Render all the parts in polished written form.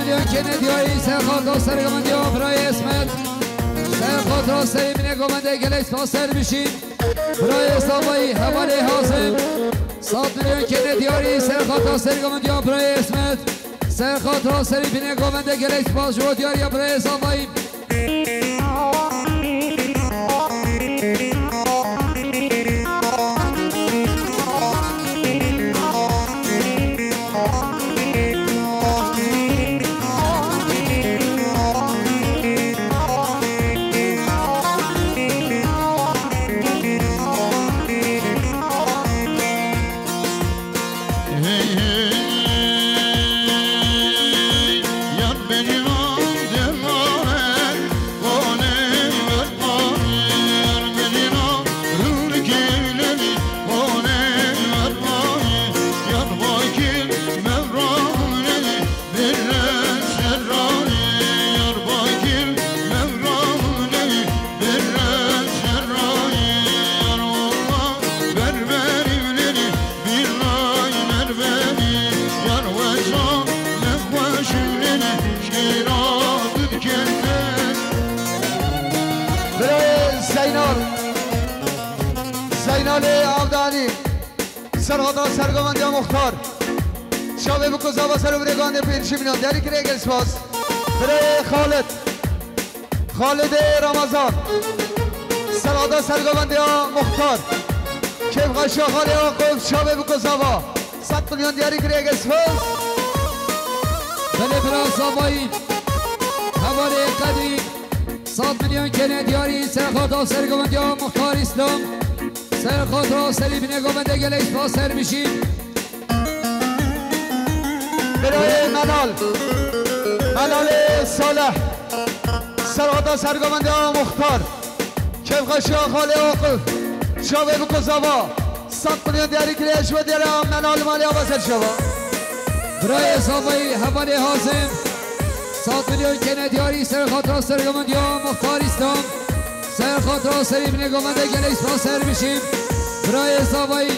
میلیون که ندیاری سرخات و سرگمندی ها برای اسمت سرخات را سری بینه گمنده گلیس پاسر بشین برای صابایی حواله حاسم 100 میلیون که ندیاری سرخات و سرگمندی ها برای اسمت سرخات را سری بینه گمنده گلیس پاس و دیاری برای صابایی سرغادا سرگمندی مختار شابه بکوزا با سر برگانده 5 میلیون داری که ریگل سپاس برای خالد رمضان سرغادا سرگمندی مختار کیف قشا خالی آقف شابه بکوزا با 100 میلیون داری که ریگل سپاس بله برا صابایی حواله قدری 100 میلیون که ندیاری سرغادا سرگمندی مختار اسلام سرخات را سری بینه گمنده گلیس پاسر میشیم برای منال صالح سرغادا سرگمنده مختار کیف قشا خالی آقف شابه بکوزاوا 100 میلیون دیاری کلیش و دیاری منال مالی آبازر شوا برای صابایی حواله حازم 100 میلیون که ندیاری سرخات را سرگمنده مختار اسلام سرخات را سری بینه گمنده گلیس پاسر میشیم برای صابایی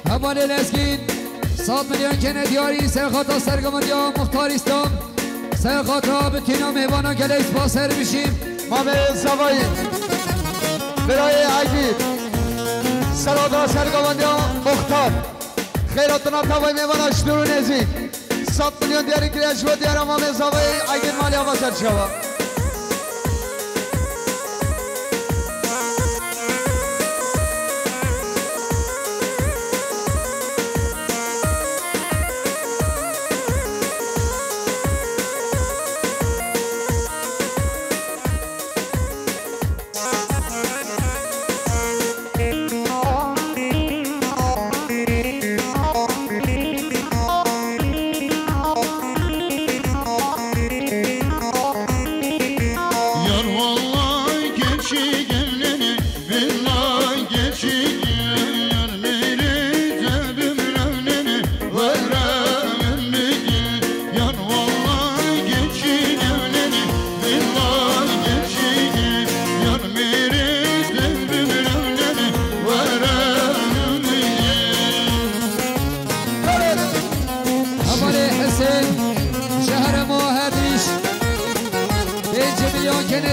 حواله لسکین 100 میلیون که ندیاری سرخات را سرگمندی مختار اسلام سرخات را به تینا میوانان گلیس پاسر میشیم محمد صابایی برای عگیر سرخات را سرگمندی مختار خیراتنا تاوی میواناش دورو نزید 100 میلیون دیاری کریش و دیار محمد صابایی عگیر مالی آبازر شوا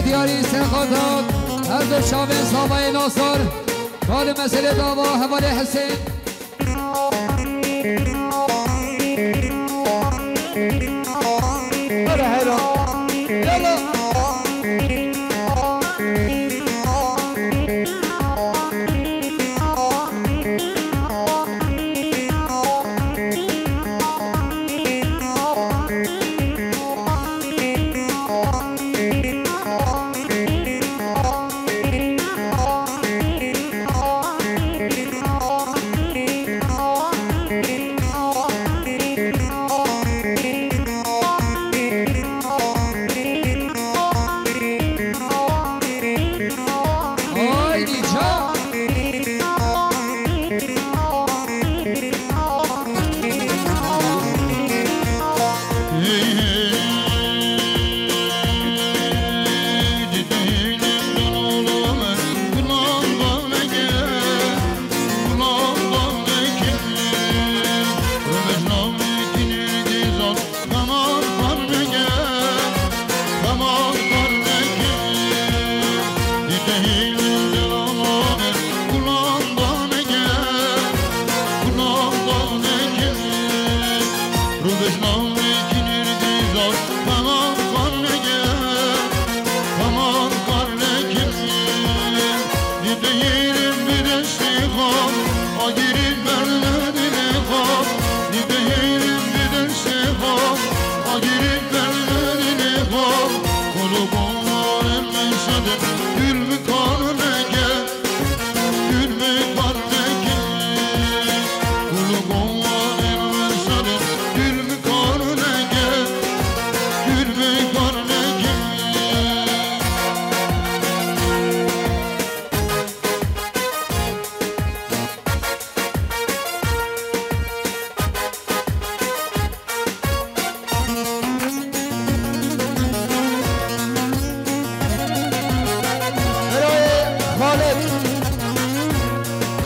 ندیاری سرخاتان هر دو شاوه صابای ناصر حال مسئله داوا حواله حسین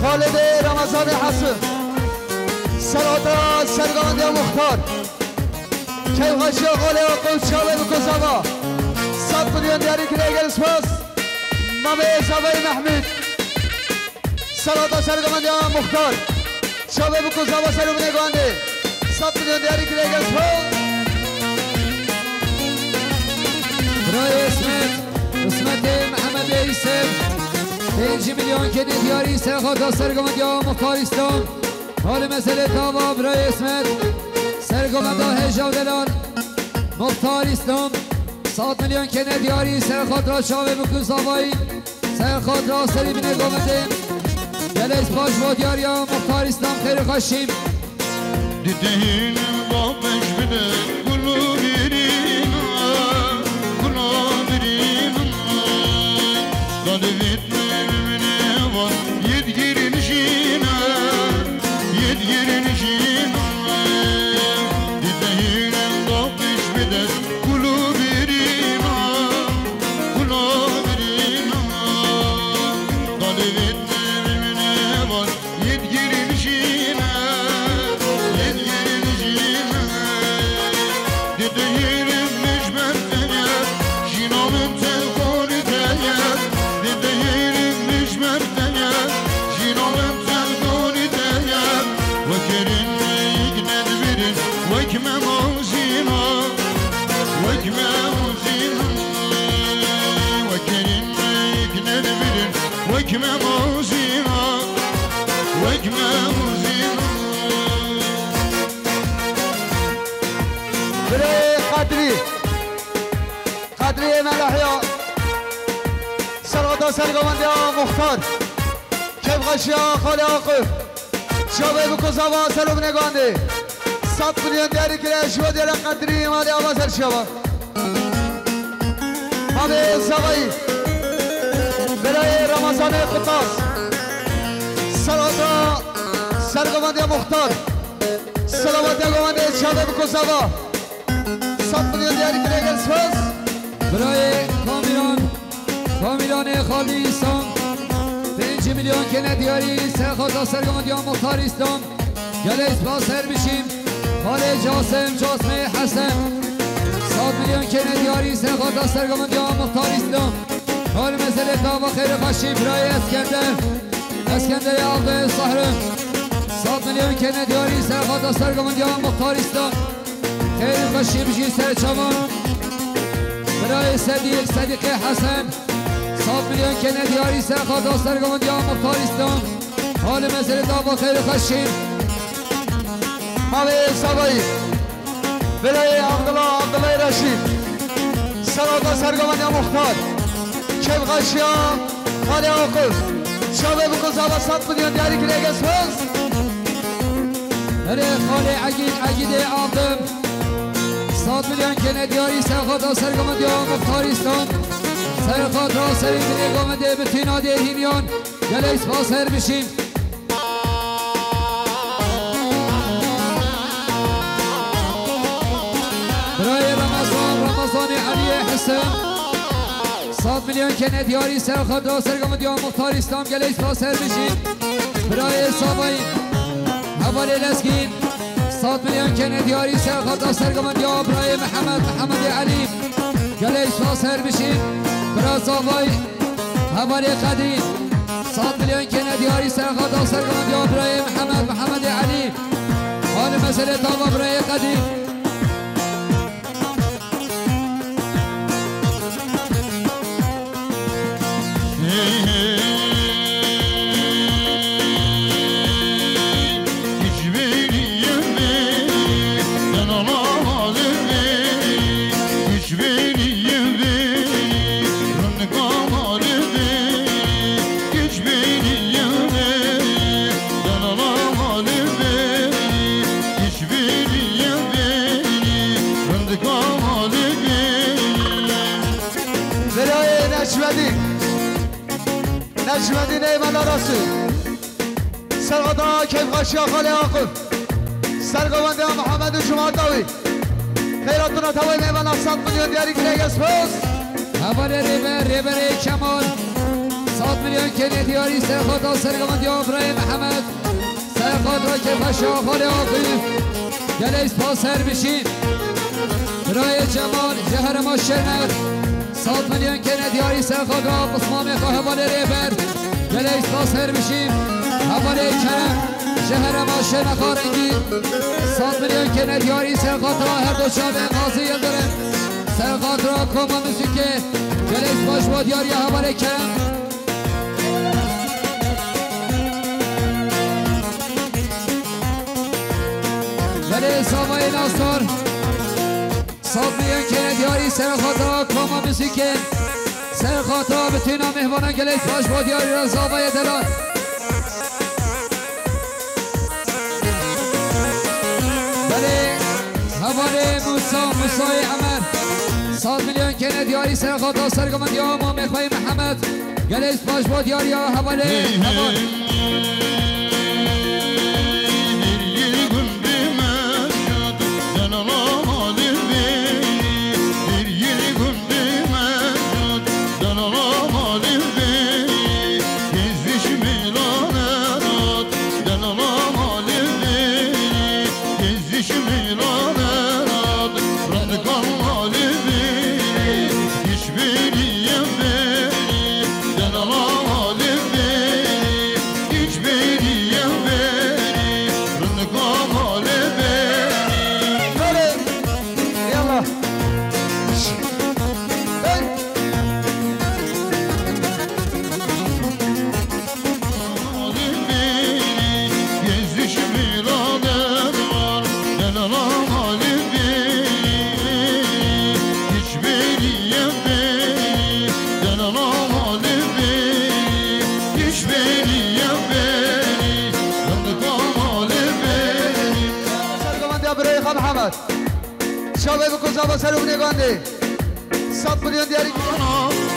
خالد رمضان حسن سلاطا سرگاندی مختار کیوخشی آقاله و قوچاوه بکوزاوا 100 میلیون دیاری که دیگر اسپاس مامه زاوه محمود سلاطا سرگاندی مختار شاوه بکوزاوا سرو بنگانده 100 میلیون دیاری که دیگر اسپاس برای اسمت محمد ایسم 5 میلیون که دیاری سرخاتا سرگاندی مختاریستان حال مسئله تاوا برای اسمت سرگاندی هجاو دلال مختاریستان 100 میلیون که دیاری سرخات را شاوه بکوزاوایی سرخات را سری بنگامده گلیس باش با دیاری مختاریستان خیر خوشیم دیدین بابش بده گلو بیرین داده ویتمر بینه var yedgirin jine دیدین بابش بده گلو بیرین داده ویتمر بینه var yedgirin jine دیدین مجمر دیگر جینامن تلقانی دیگر دیدین مجمر دیگر جینامن تلقانی دیگر وکرین میگند بیرین وکمه موزینا وکرین میگند بیرین وکمه موزینا برای قدری ملاحیا سلاطا سرگاندی مختار کیوخشی خاله آقف شاوه بکوزاوا سرو بنگانده 100 میلیون دیاری که شو دیار قدری مالی آواز شوا مالی زغایی برای رمضان قطاس سلاطا سرگاندی مختار سلامتی گوانده شاوه بکوزاوا 100 میلیون دیاری که دیگر سپاس برای کامیلان خالیستان 5 میلیون که ندیاری سرخاتا سرگاندی مختاریستان گلیس باز سر بشیم حال جاسم حسن 100 میلیون که ندیاری سرخاتا سرگاندی مختاریستان حال مسئله تاوا خیر خوشی برای اسکندر آقای صحرم 100 میلیون که ندیاری سرخاتا سرگاندی مختاریستان خیر خوشی بشی سر چمان برای صدیق حسن 100 میلیون که ندیاری سرخاتا سرگاندی مختاریستان حال مسئله تاوا خیر خوشی مالی زغایی برای عبدالله رشید سلاطا سرگاندی مختار کیوخشی خاله آقف شاوه بکوزاوا 100 میلیون دیاری که دیگر سپاس برای خاله عگید آدم 100 میلیون که ندیاری سرخاتا سرگاندی مختاریستان سرخات را سری بنگامده به تینادی هیمیان گلیس با سر بشیم برای رمضان علی حسن 100 میلیون که ندیاری سرخات را سرگاندی مختاریستان گلیس با سر بشیم برای سابایی حوالی لسکین 100 میلیون که ندیاری سرخاتا سرگاندی برای محمد علی گلیس با سر بشیم برای سابایی حوالی قدری 100 میلیون که ندیاری سرخاتا سرگاندی برای محمد علی مسئله تابا برای قدیم نجمدی نیمال رسول سرغدان کیف غشیا خالی آقف سرگوانده محمد و جمعه داوی خیراتونا توی میوان افساد میلیون دیاری گریگ اسپوز حواله ریبر کمال 100 میلیون کنی دیاری سرخاطا سرگوانده ابراهیم محمد سرخاطا کیف غشیا خالی آقف گلی سپاسر بشین برای جمال جهر ما شرنر 100 میلیون کنه دیاری سرخاطا قسمان خواه حواله ریبر گلی سپاسر بشین حواله کرم شهر ما شرن خارنگی 100 میلیون کنه دیاری سرخاطا هر دو شابه قاضی یلدرم سرخاطا کما موسیقی گلی سپاس با دیاری حواله کرم گلی سامای ناصر 100 میلیون کنه دیاری سرخاطا کما موسیقی سرخاطا بتوینا مهمانان گلی سپاس با دیاری رضاوای دلال حواله موسای عمر 100 میلیون کنه دیاری سرخاطا سرگمند یا امام اخوای محمد گلی سپاس با دیاری یا حواله شابه بکن زبا سر اون نگانده 100 میلیون دیاری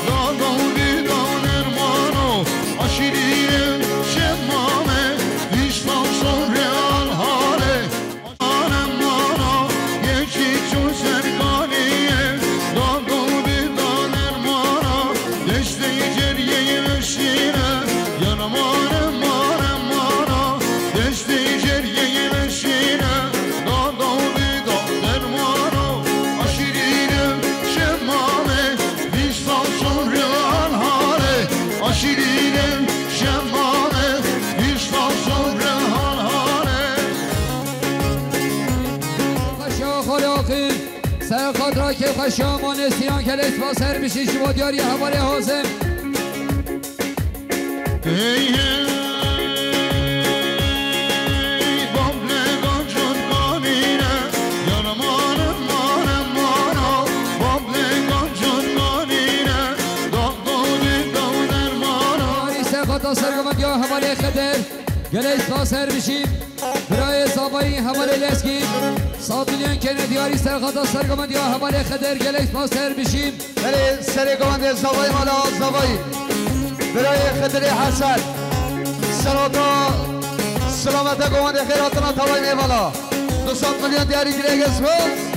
داداوی دانر مانو آشیریم شمامه ویشفان سوریان هاره آنم مانا یکی چون سرگانیه داداوی دانر مانا دشته جریه مشیره yanamانم مانم مانا دشته جریه مشیره شیرینم شمامه بیشتر صبرهان هانه خشا خلاقی سرخاط را که خشا ما نسیان که لسبا سر بشی شما دیاری حواله حازم بابلگان جون گانینه یارمانم مانم مانا بابلگان جون گانینه سرخاطا سرگمند یا حواله خدر گلی سپاسر بشیم برای زابایی حواله لسکی 100 میلیون کنه دیاری سرخاطا سرگمند یا حواله خدر گلی سپاسر بشیم گلی سرگمند زابایی مالا زابایی برای خدر حسن سراتا سلامت گمانده خیراتنا توای میوالا 200 میلیون دیاری گریگ اسپوز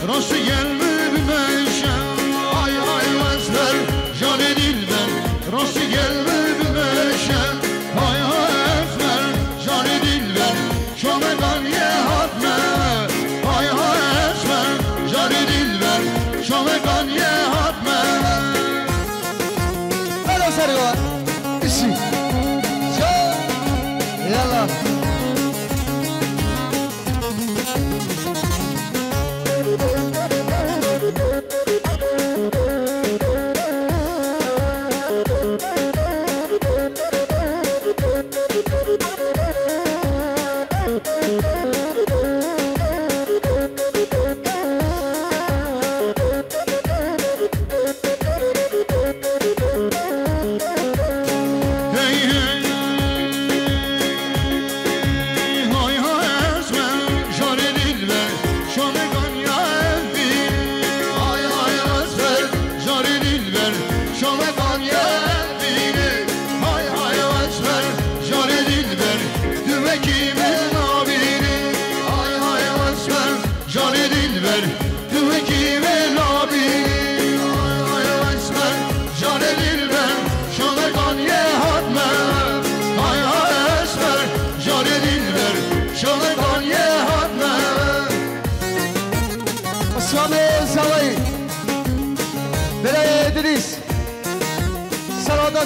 Rosu gelme bilmeşem Ay ay esmer Jale dilber Rosu gelme bilmeşem Ay ay esmer Jale dilber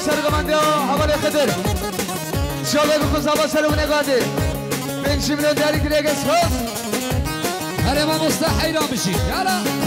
سرگمنده حوالی خدر شابه بکن زبا سرمونه گانده 5 میلیون داری که ریگه سپاس هر ما مستحیل را بشید یالا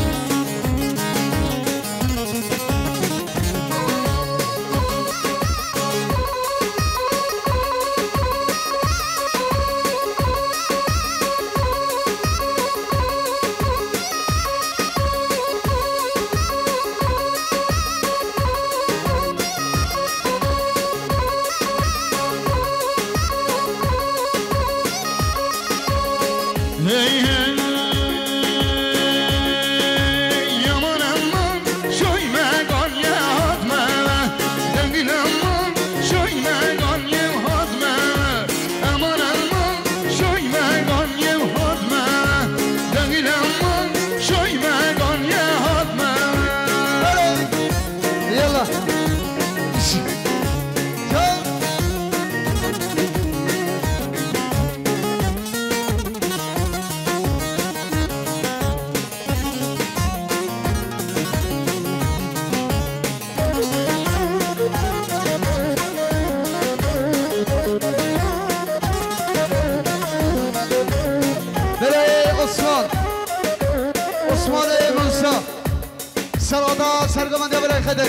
سرگمنده برای خدر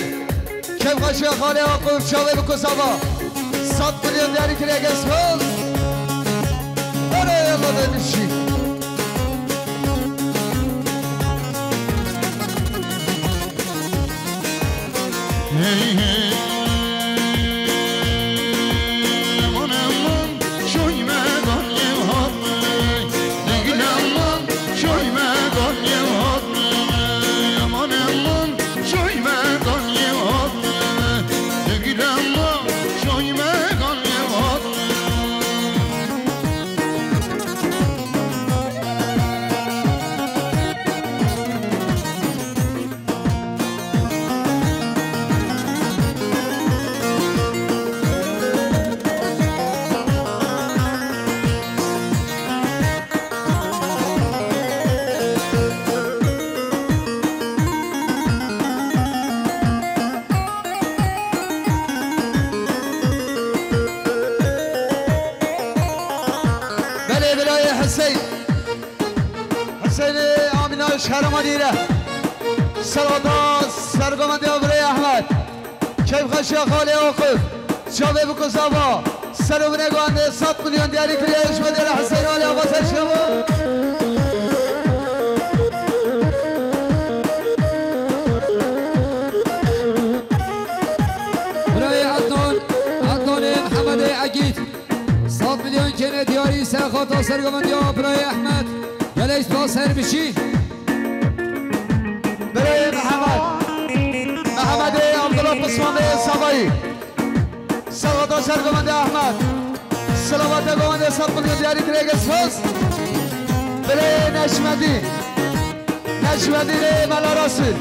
کم خاشی خاله آقوب شاوه بکن زبا 100 میلیون داری که ریگه سپاس برای الله دنشی شهر مدیره سلاتا سرگمنده برای احمد کیف خشی خالی آقف شابه بکن زبا سرمونه گانده 100 میلیون دیاری کریش مدیر حسین علی آقا سرشمو برای عدنان محمد عگید 100 میلیون کنه دیاری سرخاتا سرگمنده برای احمد گلیش با سر بشی برای محمد عبدالله پسمانده سوایی سلاتا سرگمنده احمد سلامت گمنده 100 میلیون دیاری کریگ سپاس برای نشمدی ملا رسول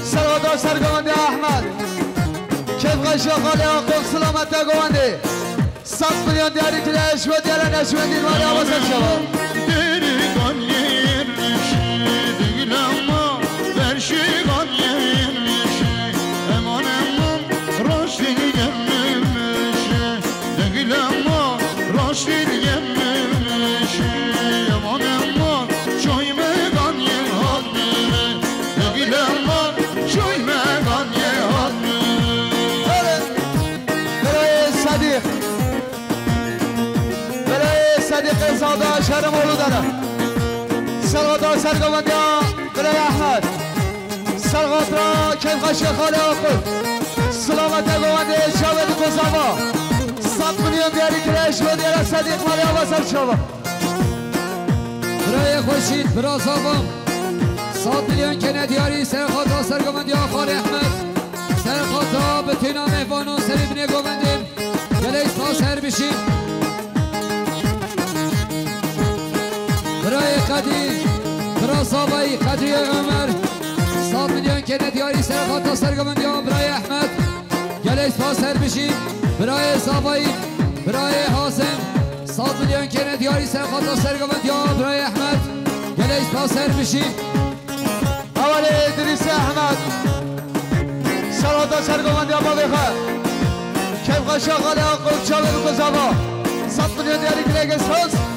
سلاتا سرگمنده احمد کیف خشی خالی آقوب سلامت گمنده 100 میلیون دیاری کریش و دیار نشمدی مالی آوازن شما Şigan yemiş, eman roştin yemiş, değil ama roştin yemiş, eman çoy megan yehat, değil ama çoy megan yehat. برای صدیق قصاده شرم اولو داره سرغاتا سرگوندیا برای احمد سرغاتا کیفقش خاله آقل سلامت گونده شاید قصابا 100 میلیون دیاری کرش و دیار صدیق مالی آبا سر شابا برای خوشید براسابم 100 میلیون کنه دیاری سرخاتا سرگوندیا خاله احمد سرخاتا به تینا مهوانون سری بینه گوندیم گلیس تا سر بشیم برای قدیر براسابای قدری عمر 100 میلیون کنه دیاری سرخاتا سرگوندیا برای احمد گلیس تا سر بشیم برای صابایی برای حاسم 100 میلیون کنه دیاری سرخاتا سرگوندیا برای احمد گلیس تا سر بشیم اول ادریس احمد سرغاتا سرگوندیا با بخواه کیف قشا خاله آقل شابه بکزابا 100 میلیون دیاری کرش